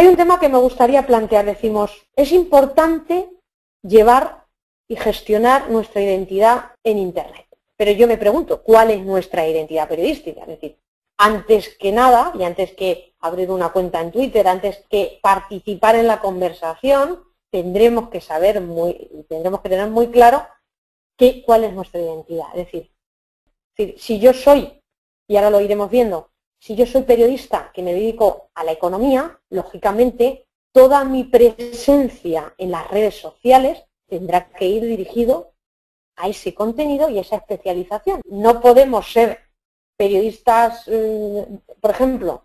Hay un tema que me gustaría plantear. Decimos, es importante llevar y gestionar nuestra identidad en Internet. Pero yo me pregunto, ¿cuál es nuestra identidad periodística? Es decir, antes que nada, y antes que abrir una cuenta en Twitter, antes que participar en la conversación, tendremos que tener muy claro cuál es nuestra identidad. Es decir, si yo soy, y ahora lo iremos viendo, si yo soy periodista que me dedico a la economía, lógicamente toda mi presencia en las redes sociales tendrá que ir dirigido a ese contenido y a esa especialización. No podemos ser periodistas, por ejemplo,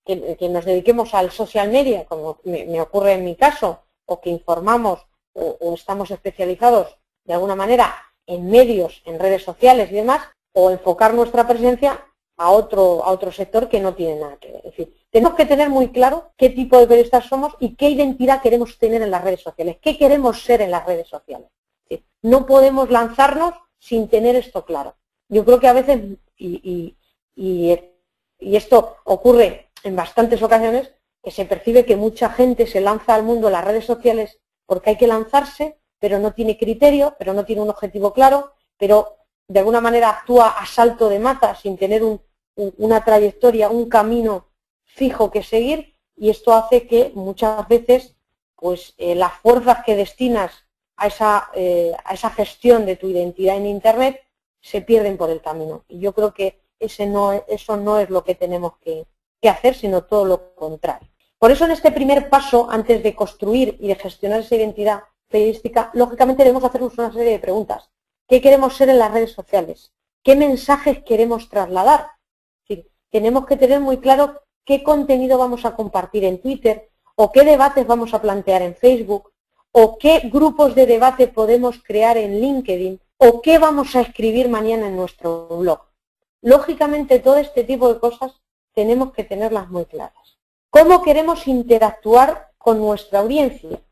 que nos dediquemos al social media, como me ocurre en mi caso, o que informamos o estamos especializados de alguna manera en medios, en redes sociales y demás, o enfocar nuestra presencia a otro sector que no tiene nada que ver. Es decir, tenemos que tener muy claro qué tipo de periodistas somos y qué identidad queremos tener en las redes sociales, qué queremos ser en las redes sociales. Es decir, no podemos lanzarnos sin tener esto claro. Yo creo que a veces, y esto ocurre en bastantes ocasiones, que se percibe que mucha gente se lanza al mundo en las redes sociales porque hay que lanzarse, pero no tiene criterio, pero no tiene un objetivo claro, pero de alguna manera actúa a salto de mata sin tener una trayectoria, un camino fijo que seguir, y esto hace que muchas veces pues las fuerzas que destinas a esa gestión de tu identidad en Internet se pierden por el camino. Y yo creo que eso no es lo que tenemos que hacer, sino todo lo contrario. Por eso en este primer paso, antes de construir y de gestionar esa identidad periodística, lógicamente debemos hacernos una serie de preguntas. ¿Qué queremos ser en las redes sociales? ¿Qué mensajes queremos trasladar? Es decir, tenemos que tener muy claro qué contenido vamos a compartir en Twitter, o qué debates vamos a plantear en Facebook, o qué grupos de debate podemos crear en LinkedIn, o qué vamos a escribir mañana en nuestro blog. Lógicamente, todo este tipo de cosas tenemos que tenerlas muy claras. ¿Cómo queremos interactuar con nuestra audiencia?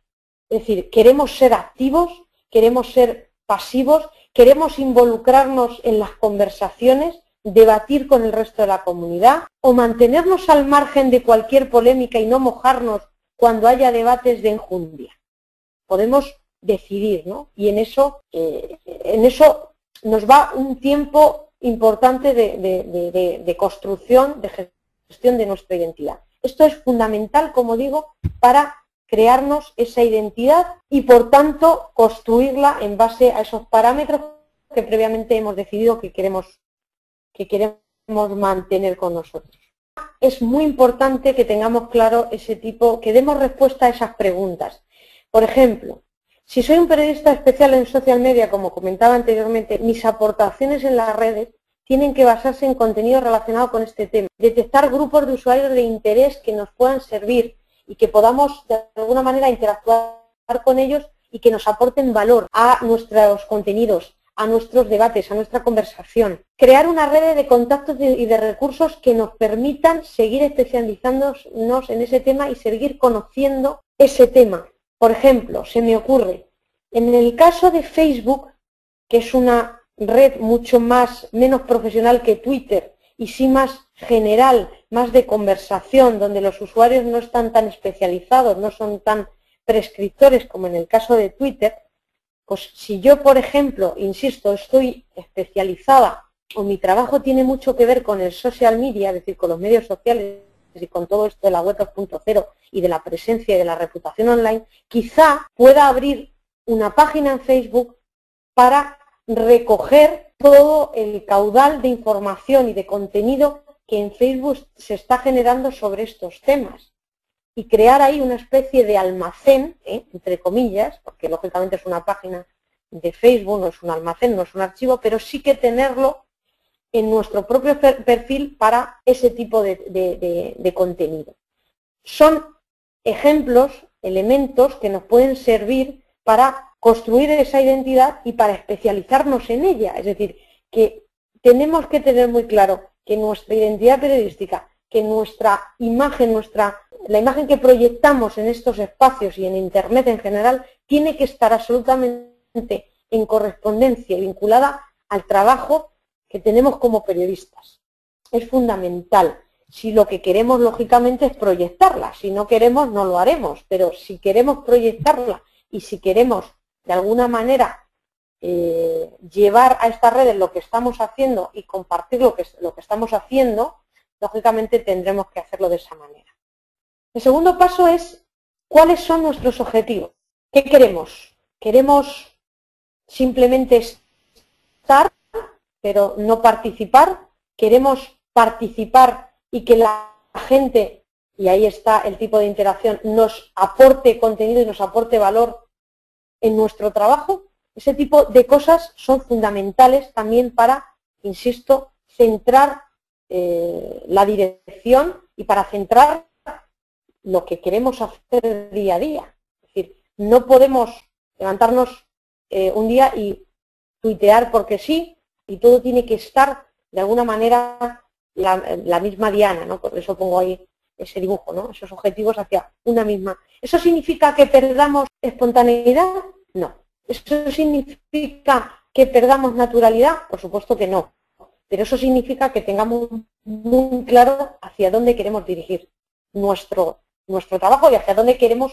Es decir, ¿queremos ser activos? ¿Queremos ser pasivos? ¿Queremos involucrarnos en las conversaciones, debatir con el resto de la comunidad, o mantenernos al margen de cualquier polémica y no mojarnos cuando haya debates de enjundia? Podemos decidir, ¿no? Y en eso nos va un tiempo importante de construcción, de gestión de nuestra identidad. Esto es fundamental, como digo, para crearnos esa identidad y, por tanto, construirla en base a esos parámetros que previamente hemos decidido que queremos mantener con nosotros. Es muy importante que tengamos claro que demos respuesta a esas preguntas. Por ejemplo, si soy un periodista especial en social media, como comentaba anteriormente, mis aportaciones en las redes tienen que basarse en contenido relacionado con este tema. Detectar grupos de usuarios de interés que nos puedan servir y que podamos de alguna manera interactuar con ellos y que nos aporten valor a nuestros contenidos, a nuestros debates, a nuestra conversación. Crear una red de contactos y de recursos que nos permitan seguir especializándonos en ese tema y seguir conociendo ese tema. Por ejemplo, se me ocurre, en el caso de Facebook, que es una red menos profesional que Twitter y sí más general, más de conversación, donde los usuarios no están tan especializados, no son tan prescriptores como en el caso de Twitter, pues si yo, por ejemplo, insisto, estoy especializada o mi trabajo tiene mucho que ver con el social media, es decir, con los medios sociales y con todo esto de la web 2.0 y de la presencia y de la reputación online, quizá pueda abrir una página en Facebook para recoger todo el caudal de información y de contenido que en Facebook se está generando sobre estos temas y crear ahí una especie de almacén, entre comillas, porque lógicamente es una página de Facebook, no es un almacén, no es un archivo, pero sí que tenerlo en nuestro propio perfil para ese tipo de contenido. Son ejemplos, elementos que nos pueden servir para construir esa identidad y para especializarnos en ella. Es decir, que tenemos que tener muy claro que nuestra identidad periodística, que nuestra imagen, la imagen que proyectamos en estos espacios y en Internet en general, tiene que estar absolutamente en correspondencia y vinculada al trabajo que tenemos como periodistas. Es fundamental. si lo que queremos, lógicamente, es proyectarla. Si no queremos, no lo haremos. Pero si queremos proyectarla y si queremos, de alguna manera, llevar a estas redes lo que estamos haciendo y compartir lo que estamos haciendo, lógicamente tendremos que hacerlo de esa manera. El segundo paso es, ¿cuáles son nuestros objetivos? ¿Qué queremos? ¿Queremos simplemente estar, pero no participar? ¿Queremos participar y que la gente, y ahí está el tipo de interacción, nos aporte contenido y nos aporte valor en nuestro trabajo? Ese tipo de cosas son fundamentales también para, insisto, centrar la dirección y para centrar lo que queremos hacer día a día. Es decir, no podemos levantarnos un día y tuitear porque sí, y todo tiene que estar de alguna manera la misma diana, ¿no? Por eso pongo ahí ese dibujo, ¿no? Esos objetivos hacia una misma. ¿Eso significa que perdamos espontaneidad? No. ¿Eso significa que perdamos naturalidad? Por supuesto que no. Pero eso significa que tengamos muy claro hacia dónde queremos dirigir nuestro trabajo y hacia dónde queremos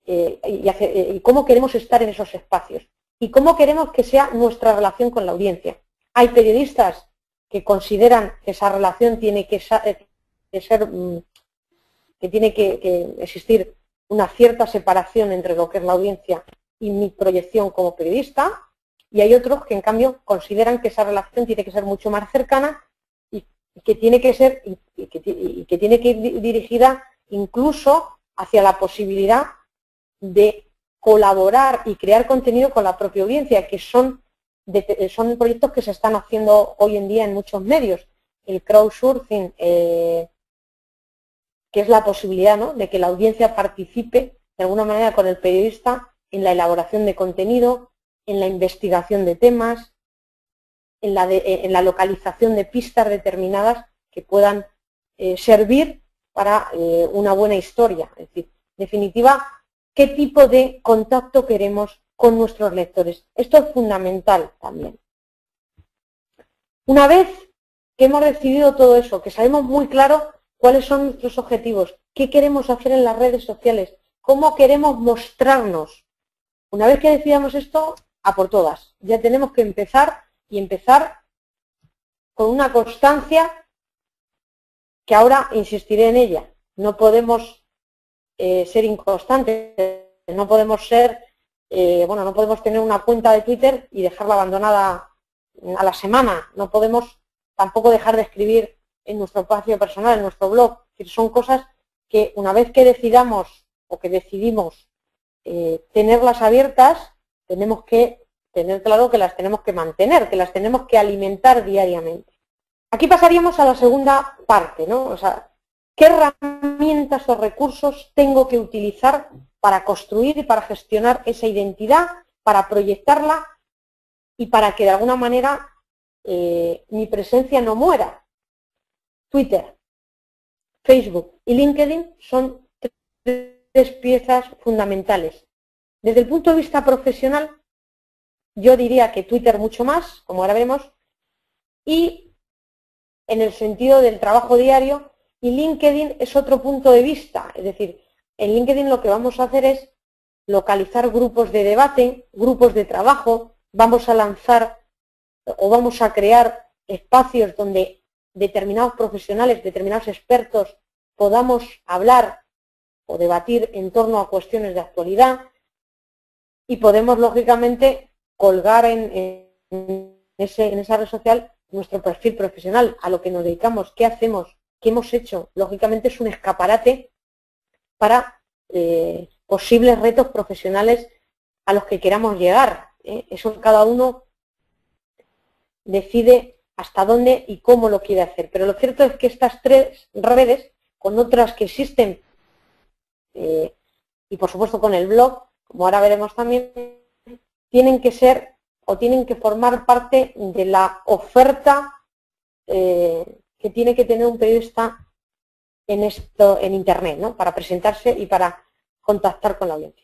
y cómo queremos estar en esos espacios y cómo queremos que sea nuestra relación con la audiencia. Hay periodistas que consideran que esa relación tiene que tiene que existir una cierta separación entre lo que es la audiencia y mi proyección como periodista, y hay otros que en cambio consideran que esa relación tiene que ser mucho más cercana y que tiene que ser y que tiene que ir dirigida incluso hacia la posibilidad de colaborar y crear contenido con la propia audiencia, que son proyectos que se están haciendo hoy en día en muchos medios. El crowdsourcing, que es la posibilidad, ¿no?, de que la audiencia participe de alguna manera con el periodista en la elaboración de contenido, en la investigación de temas, en la localización de pistas determinadas que puedan servir para una buena historia. Es decir, en definitiva, ¿qué tipo de contacto queremos con nuestros lectores? Esto es fundamental también. Una vez que hemos decidido todo eso, que sabemos muy claro cuáles son nuestros objetivos, qué queremos hacer en las redes sociales, cómo queremos mostrarnos, una vez que decidamos esto, a por todas. Ya tenemos que empezar y empezar con una constancia que ahora insistiré en ella. No podemos ser inconstantes, no podemos ser, no podemos tener una cuenta de Twitter y dejarla abandonada a la semana. No podemos tampoco dejar de escribir en nuestro espacio personal, en nuestro blog. Es decir, son cosas que una vez que decidamos o que decidimos tenerlas abiertas, tenemos que tener claro que las tenemos que mantener, que las tenemos que alimentar diariamente. Aquí pasaríamos a la segunda parte, ¿no? O sea, ¿qué herramientas o recursos tengo que utilizar para construir y para gestionar esa identidad, para proyectarla y para que de alguna manera mi presencia no muera? Twitter, Facebook y LinkedIn son tres piezas fundamentales. Desde el punto de vista profesional, yo diría que Twitter mucho más, como ahora vemos, y en el sentido del trabajo diario, y LinkedIn es otro punto de vista. Es decir, en LinkedIn lo que vamos a hacer es localizar grupos de debate, grupos de trabajo, vamos a lanzar o vamos a crear espacios donde determinados profesionales, determinados expertos podamos hablar o debatir en torno a cuestiones de actualidad y podemos, lógicamente, colgar en esa red social nuestro perfil profesional, a lo que nos dedicamos, qué hacemos, qué hemos hecho. Lógicamente es un escaparate para posibles retos profesionales a los que queramos llegar. Eso cada uno decide hasta dónde y cómo lo quiere hacer. Pero lo cierto es que estas tres redes, con otras que existen, y por supuesto con el blog, como ahora veremos también, tienen que ser o tienen que formar parte de la oferta que tiene que tener un periodista en Internet, ¿no?, para presentarse y para contactar con la audiencia.